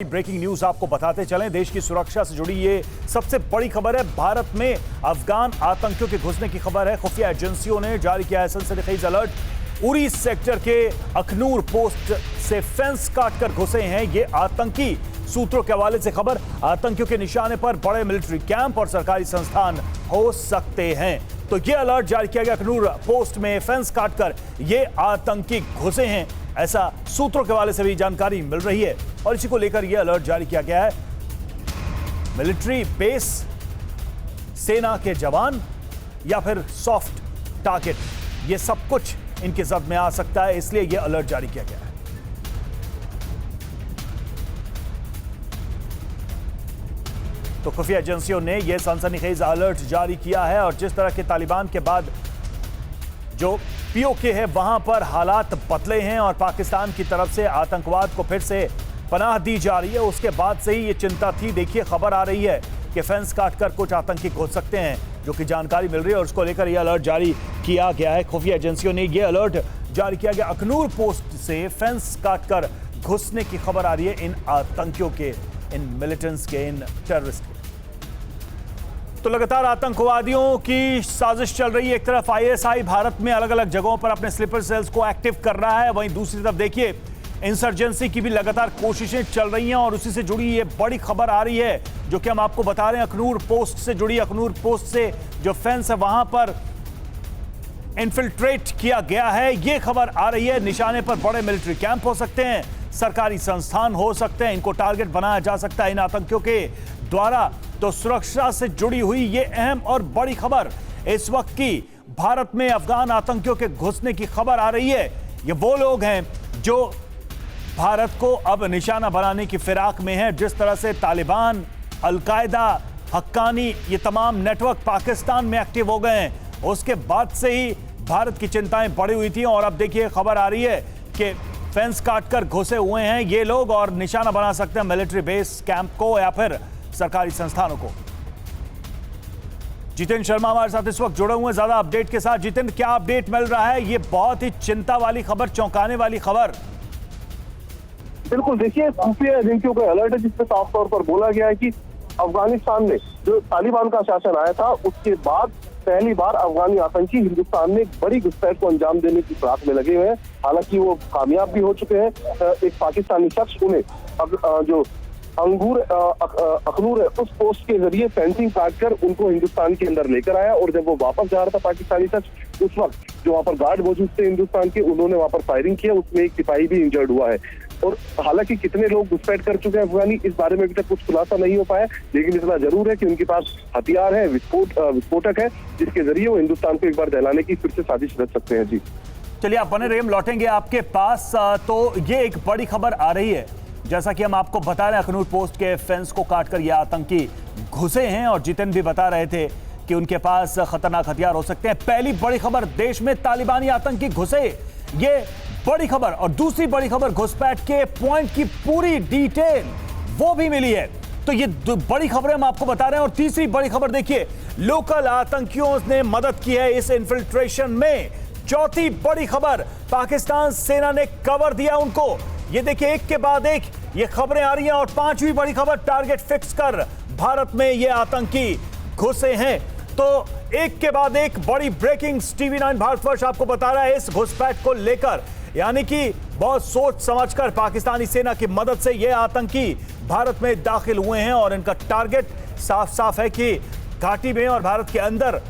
Breaking news आपको बताते चलें। देश की सुरक्षा से जुड़ी ये सबसे बड़ी खबर है। भारत में अफगान आतंकियों के घुसने की खबर है। खुफिया एजेंसियों ने जारी किया है सनसनीखेज अलर्ट। उरी सेक्टर के अखनूर पोस्ट से फेंस काटकर घुसे हैं ये आतंकी। सूत्रों के हवाले से खबर, आतंकियों के निशाने पर बड़े मिलिट्री कैंप और सरकारी संस्थान हो सकते हैं। तो ये अलर्ट जारी किया गया। अखनूर पोस्ट में फेंस काटकर ये आतंकी घुसे हैं, ऐसा सूत्रों के हवाले से भी जानकारी मिल रही है और इसी को लेकर यह अलर्ट जारी किया गया है। मिलिट्री बेस, सेना के जवान या फिर सॉफ्ट टारगेट, यह सब कुछ इनके जद में आ सकता है, इसलिए यह अलर्ट जारी किया गया है। तो खुफिया एजेंसियों ने यह सनसनीखेज अलर्ट जारी किया है और जिस तरह के तालिबान के बाद जो पीओके है वहां पर हालात बदले हैं और पाकिस्तान की तरफ से आतंकवाद को फिर से पनाह दी जा रही है, उसके बाद से ही ये चिंता थी। देखिए खबर आ रही है कि फेंस काटकर कुछ आतंकी घुस सकते हैं, जो कि जानकारी मिल रही है और उसको लेकर यह अलर्ट जारी किया गया है। खुफिया एजेंसियों ने यह अलर्ट जारी किया गया। अखनूर पोस्ट से फेंस काटकर घुसने की खबर आ रही है इन आतंकियों के, इन मिलिटेंट्स के, इन टेररिस्ट के। तो लगातार आतंकवादियों की साजिश चल रही है। एक तरफ आईएसआई भारत में अलग अलग जगहों पर अपने स्लीपर सेल्स को एक्टिव कर रहा है, वहीं दूसरी तरफ देखिए इंसर्जेंसी की भी लगातार कोशिशें चल रही हैं और उसी से जुड़ी ये बड़ी खबर आ रही है जो कि हम आपको बता रहे हैं। अखनूर पोस्ट से जुड़ी, अखनूर पोस्ट से जो फेंस है वहां पर इन्फिल्ट्रेट किया गया है, ये खबर आ रही है। निशाने पर बड़े मिलिट्री कैंप हो सकते हैं, सरकारी संस्थान हो सकते हैं, इनको टारगेट बनाया जा सकता है इन आतंकियों के द्वारा। तो सुरक्षा से जुड़ी हुई ये अहम और बड़ी खबर इस वक्त की भारत में अफगान आतंकियों के घुसने की खबर आ रही है। ये वो लोग हैं जो भारत को अब निशाना बनाने की फिराक में है। जिस तरह से तालिबान, अलकायदा, हक्कानी, ये तमाम नेटवर्क पाकिस्तान में एक्टिव हो गए हैं, उसके बाद से ही भारत की चिंताएं बढ़ी हुई थी और अब देखिए खबर आ रही है कि फेंस काटकर घुसे हुए हैं ये लोग और निशाना बना सकते हैं मिलिट्री बेस कैंप को या फिर सरकारी संस्थानों को। जितेंद्र शर्मा हमारे साथ इस वक्त जुड़े हुए हैं ज्यादा अपडेट के साथ। जितेंद्र, क्या अपडेट मिल रहा है? ये बहुत ही चिंता वाली खबर, चौंकाने वाली खबर। बिल्कुल, देखिए खुफिया एजेंसियों का अलर्ट है जिसमें साफ तौर पर बोला गया है कि अफगानिस्तान में जो तालिबान का शासन आया था उसके बाद पहली बार अफगानी आतंकी हिंदुस्तान में एक बड़ी घुसपैठ को अंजाम देने की फिराक में लगे हुए हैं। हालांकि वो कामयाब भी हो चुके हैं। एक पाकिस्तानी शख्स उन्हें जो अखनूर है उस पोस्ट के जरिए फेंसिंग काटकर उनको हिंदुस्तान के अंदर लेकर आया और जब वो वापस जा रहा था पाकिस्तानी शख्स, उस वक्त जो वहां पर गार्ड मौजूद थे हिंदुस्तान के, उन्होंने वहां पर फायरिंग किया, उसमें एक सिपाही भी इंजर्ड हुआ है। और हालांकि कितने लोग घुसपैठ कर चुके हैं अफगानी, इस बारे में अभी तक कुछ खुलासा नहीं हो पाया, लेकिन इतना जरूर है कि उनके पास हथियार है, विस्फोटक है, जिसके जरिए वो हिंदुस्तान को एक बार दहलाने की फिर से साजिश रच सकते हैं। जी चलिए, आप बने रहिए, हम लौटेंगे आपके पास। तो ये एक बड़ी खबर आ रही है, जैसा कि हम आपको बता रहे हैं, अखनूर पोस्ट के फेंस को काटकर ये आतंकी घुसे हैं और जितेंद्र भी बता रहे थे कि उनके पास खतरनाक हथियार हो सकते हैं। पहली बड़ी खबर, देश में तालिबानी आतंकी घुसे, ये बड़ी खबर। और दूसरी बड़ी खबर, घुसपैठ के पॉइंट की पूरी डिटेल वो भी मिली है। तो ये बड़ी खबरें हम आपको बता रहे हैं। और तीसरी बड़ी खबर देखिए, लोकल आतंकियों ने मदद की है इस इन्फिल्ट्रेशन में। चौथी बड़ी खबर, पाकिस्तान सेना ने कवर दिया उनको। ये देखिए एक के बाद एक ये खबरें आ रही हैं। और पांचवी बड़ी खबर, टारगेट फिक्स कर भारत में ये आतंकी घुसे हैं। तो एक के बाद एक बड़ी ब्रेकिंग TV9 भारतवर्ष आपको बता रहा है इस घुसपैठ को लेकर, यानी कि बहुत सोच समझकर पाकिस्तानी सेना की मदद से ये आतंकी भारत में दाखिल हुए हैं और इनका टारगेट साफ साफ है कि घाटी में और भारत के अंदर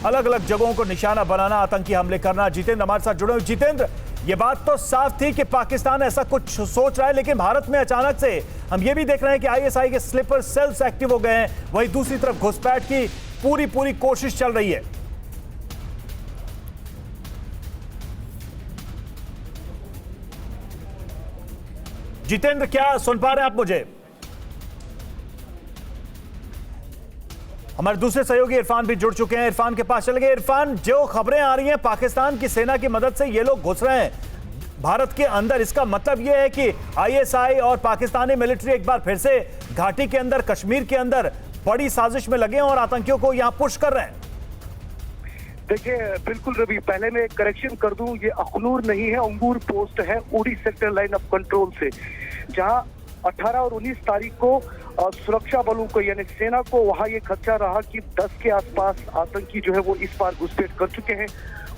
अलग अलग जगहों को निशाना बनाना, आतंकी हमले करना। जितेंद्र हमारे साथ जुड़े हुए। जितेंद्र, ये बात तो साफ थी कि पाकिस्तान ऐसा कुछ सोच रहा है, लेकिन भारत में अचानक से हम ये भी देख रहे हैं कि आईएसआई के स्लीपर सेल्स एक्टिव हो गए हैं, वहीं दूसरी तरफ घुसपैठ की पूरी कोशिश चल रही है। जितेंद्र, क्या सुन पा रहे हैं आप मुझे? हमारे दूसरे सहयोगी इरफान भी जुड़ चुके हैं, इरफान के पास चले गए। इरफान, जो खबरें आ रही हैं पाकिस्तान की सेना की मदद से ये लोग घुस रहे हैं भारत के अंदर, इसका मतलब यह है कि आईएसआई और पाकिस्तानी मिलिट्री एक बार फिर से घाटी के अंदर, कश्मीर के अंदर बड़ी साजिश में लगे हैं और आतंकियों को यहां पुश कर रहे हैं। देखिए बिल्कुल रवि, पहले मैं एक करेक्शन कर दूं, ये अखनूर नहीं है, अंगूर पोस्ट है, उड़ी सेक्टर लाइन ऑफ कंट्रोल से, जहां 18 और 19 तारीख को सुरक्षा बलों को यानी सेना को वहां ये खदशा रहा कि 10 के आसपास आतंकी जो है वो इस बार घुसपैठ कर चुके हैं।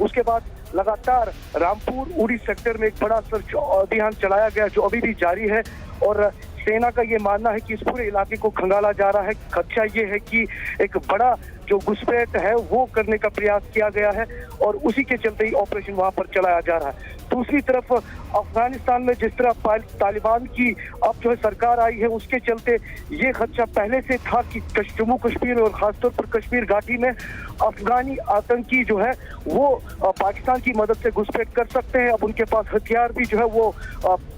उसके बाद लगातार रामपुर उड़ी सेक्टर में एक बड़ा सर्च अभियान चलाया गया जो अभी भी जारी है और सेना का ये मानना है कि इस पूरे इलाके को खंगाला जा रहा है। खदशा ये है कि एक बड़ा जो घुसपैठ है वो करने का प्रयास किया गया है और उसी के चलते ही ऑपरेशन वहां पर चलाया जा रहा है। दूसरी तरफ अफगानिस्तान में जिस तरह तालिबान की अब जो है सरकार आई है उसके चलते ये खदशा पहले से था कि जम्मू कश्मीर और खासतौर पर कश्मीर घाटी में अफगानी आतंकी जो है वो पाकिस्तान की मदद से घुसपैठ कर सकते हैं। अब उनके पास हथियार भी जो है वो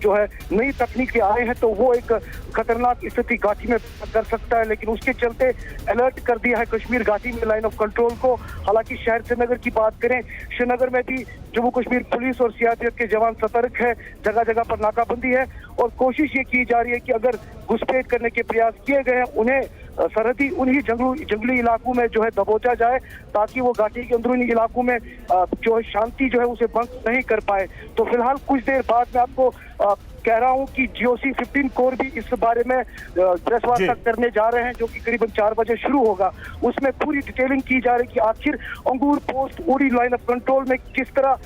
जो है नई तकनीक से आए हैं तो वो एक खतरनाक स्थिति घाटी में कर सकता है। लेकिन उसके चलते अलर्ट कर दिया है कश्मीर घाटी में लाइन ऑफ कंट्रोल को। हालांकि शहर श्रीनगर की बात करें, श्रीनगर में भी जम्मू कश्मीर पुलिस और सीआरपीएफ के जवान सतर्क है, जगह जगह पर नाकाबंदी है और कोशिश ये की जा रही है कि अगर घुसपैठ करने के प्रयास किए गए हैं उन्हें सरहदी उन्हीं जंगली इलाकों में जो है दबोचा जाए ताकि वो घाटी के अंदरूनी इलाकों में जो है शांति जो है उसे भंग नहीं कर पाए। तो फिलहाल कुछ देर बाद मैं आपको कह रहा हूं कि जीओसी 15 कोर भी इस बारे में प्रेस वार्ता करने जा रहे हैं जो कि करीबन 4 बजे शुरू होगा। उसमें पूरी डिटेलिंग की जा रही है कि आखिर अंगूर पोस्ट उड़ी लाइन ऑफ कंट्रोल में किस तरह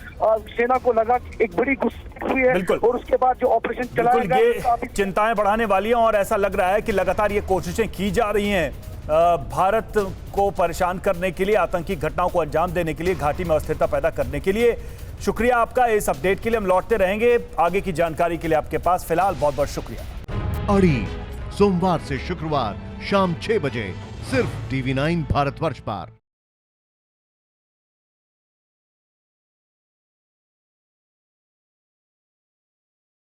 सेना को लगा एक बड़ी घुसपैठ हुई है और उसके बाद जो ऑपरेशन चलाया गया ये चिंताएं बढ़ाने वाली हैं और ऐसा लग रहा है कि लगातार ये कोशिशें की जा रही हैं भारत को परेशान करने के लिए, आतंकी घटनाओं को अंजाम देने के लिए, घाटी में अस्थिरता पैदा करने के लिए। शुक्रिया आपका इस अपडेट के लिए। हम लौटते रहेंगे आगे की जानकारी के लिए आपके पास। फिलहाल बहुत बहुत शुक्रिया। अड़ी सोमवार से शुक्रवार शाम 6 बजे सिर्फ TV9 भारतवर्ष पर।